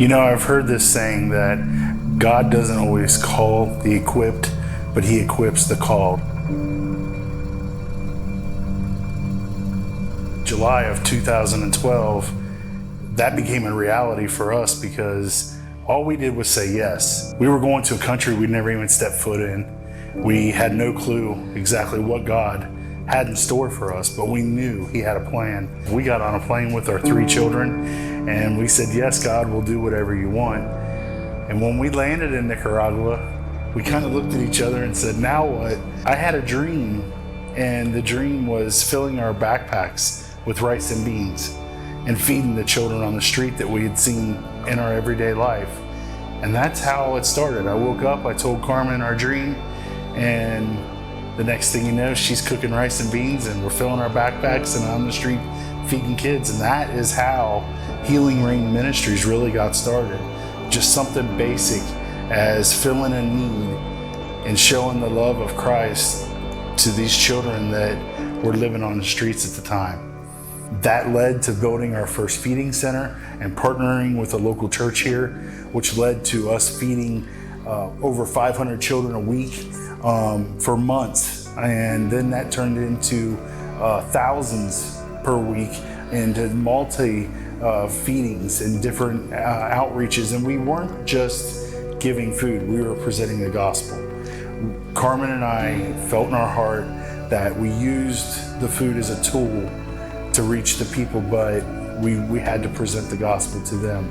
I've heard this saying that God doesn't always call the equipped, but He equips the called. July of 2012, that became a reality for us because all we did was say yes. We were going to a country we'd never even stepped foot in. We had no clue exactly what God had in store for us, but we knew He had a plan. We got on a plane with our 3 children and we said, yes, God, we'll do whatever you want. And when we landed in Nicaragua, we kind of looked at each other and said, now what? I had a dream, and the dream was filling our backpacks with rice and beans and feeding the children on the street that we had seen in our everyday life. And that's how it started. I woke up, I told Carmen our dream, and the next thing you know, she's cooking rice and beans and we're filling our backpacks and on the street feeding kids. And that is how Healing Rain Ministries really got started. Just something basic as filling a need and showing the love of Christ to these children that were living on the streets at the time. That led to building our first feeding center and partnering with a local church here, which led to us feeding over 500 children a week for months. And then that turned into thousands per week into feedings and different outreaches. And we weren't just giving food, we were presenting the gospel. Carmen and I felt in our heart that we used the food as a tool to reach the people, but we had to present the gospel to them.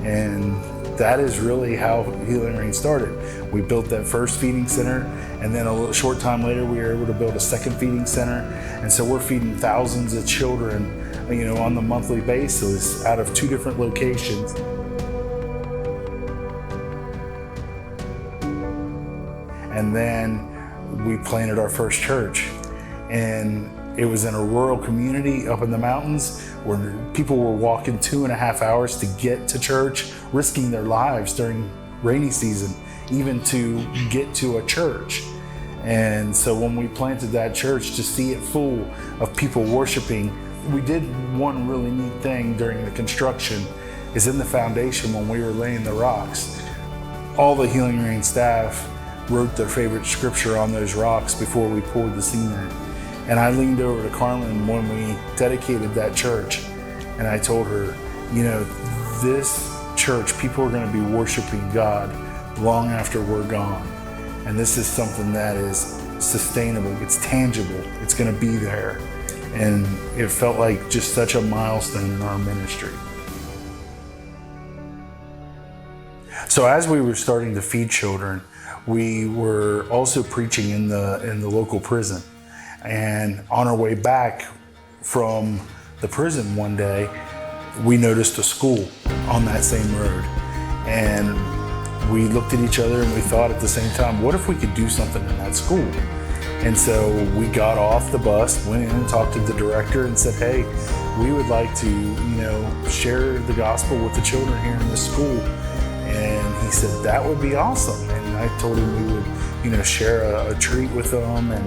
And that is really how Healing Rain started. We built that first feeding center, and then a short time later we were able to build a second feeding center. And so we're feeding thousands of children on the monthly basis out of 2 different locations. And then we planted our first church, and it was in a rural community up in the mountains where people were walking 2.5 hours to get to church, risking their lives during rainy season, even to get to a church. And so when we planted that church, to see it full of people worshiping, we did one really neat thing during the construction. Is in the foundation when we were laying the rocks, all the Healing Rain staff wrote their favorite scripture on those rocks before we poured the cement. And I leaned over to Carmen when we dedicated that church, and I told her, this church, people are going to be worshiping God long after we're gone. And this is something that is sustainable, it's tangible, it's going to be there. And it felt like just such a milestone in our ministry. So as we were starting to feed children, we were also preaching in the local prison. And on our way back from the prison one day, we noticed a school on that same road. And we looked at each other and we thought at the same time, what if we could do something in that school? And so we got off the bus, went in and talked to the director and said, hey, we would like to, share the gospel with the children here in this school. And he said, that would be awesome. And I told him we would, share a treat with them, and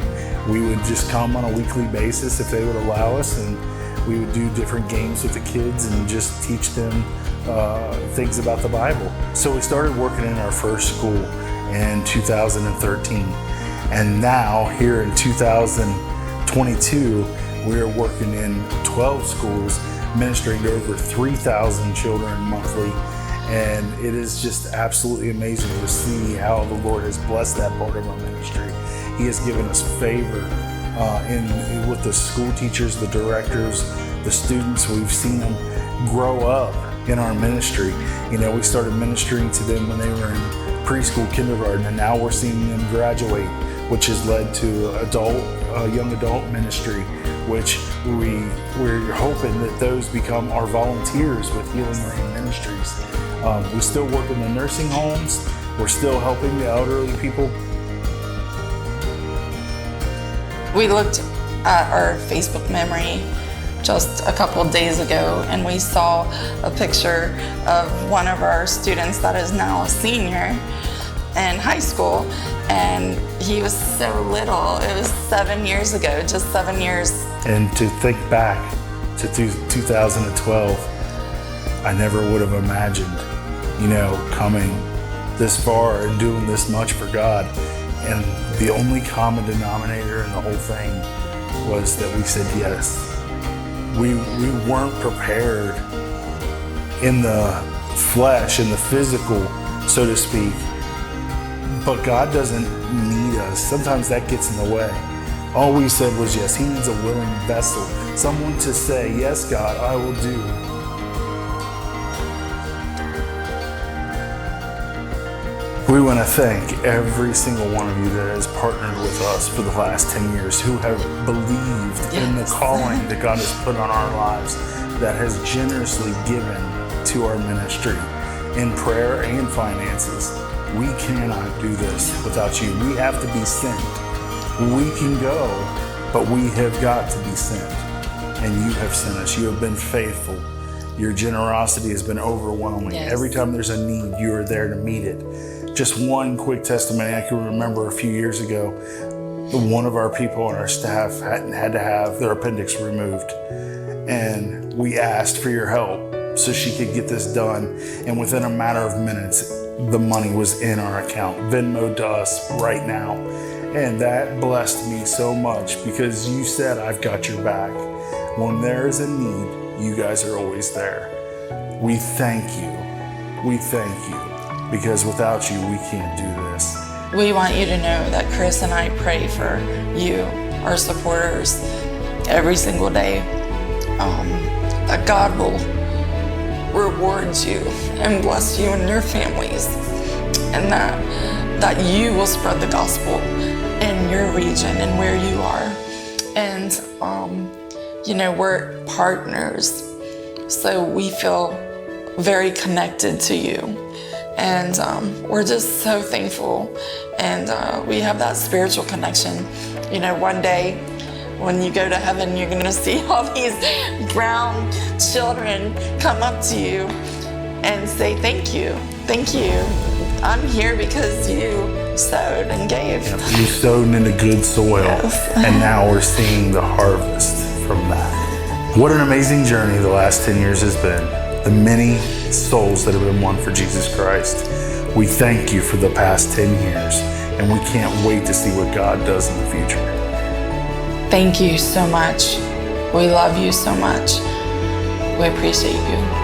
we would just come on a weekly basis if they would allow us, and we would do different games with the kids and just teach them things about the Bible. So we started working in our first school in 2013. And now here in 2022, we're working in 12 schools, ministering to over 3,000 children monthly. And it is just absolutely amazing to see how the Lord has blessed that part of our ministry. He has given us favor with the school teachers, the directors, the students. We've seen them grow up in our ministry. We started ministering to them when they were in preschool, kindergarten, and now we're seeing them graduate, which has led to young adult ministry, which we're hoping that those become our volunteers with Healing Rain Ministries. We still work in the nursing homes. We're still helping the elderly people. We looked at our Facebook memory just a couple of days ago, and we saw a picture of one of our students that is now a senior in high school, and he was so little. It was 7 years ago, just 7 years. And to think back to 2012, I never would have imagined coming this far and doing this much for God. And the only common denominator in the whole thing was that we said yes. We weren't prepared in the flesh, in the physical, so to speak. But God doesn't need us. Sometimes that gets in the way. All we said was yes. He needs a willing vessel, someone to say, yes, God, I will do. We want to thank every single one of you that has partnered with us for the last 10 years, who have believed in the calling that God has put on our lives, that has generously given to our ministry in prayer and finances. We cannot do this without you. We have to be sent. We can go, but we have got to be sent. And you have sent us. You have been faithful. Your generosity has been overwhelming. Yes. Every time there's a need, you are there to meet it. Just one quick testimony I can remember a few years ago. One of our people on our staff had to have their appendix removed. And we asked for your help so she could get this done. And within a matter of minutes, the money was in our account, Venmo to us right now. And that blessed me so much because you said, I've got your back. When there is a need, you guys are always there. We thank you. We thank you. Because without you, we can't do this. We want you to know that Chris and I pray for you, our supporters, every single day. That God will reward you and bless you and your families, and that you will spread the gospel in your region and where you are. And we're partners, so we feel very connected to you. And we're just so thankful, and we have that spiritual connection. One day when you go to heaven, you're gonna see all these brown children come up to you and say, thank you, I'm here because you sowed and gave. You sowed into good soil, yes. And now we're seeing the harvest from that. What an amazing journey the last 10 years has been. The many souls that have been won for Jesus Christ. We thank you for the past 10 years, and we can't wait to see what God does in the future. Thank you so much. We love you so much. We appreciate you.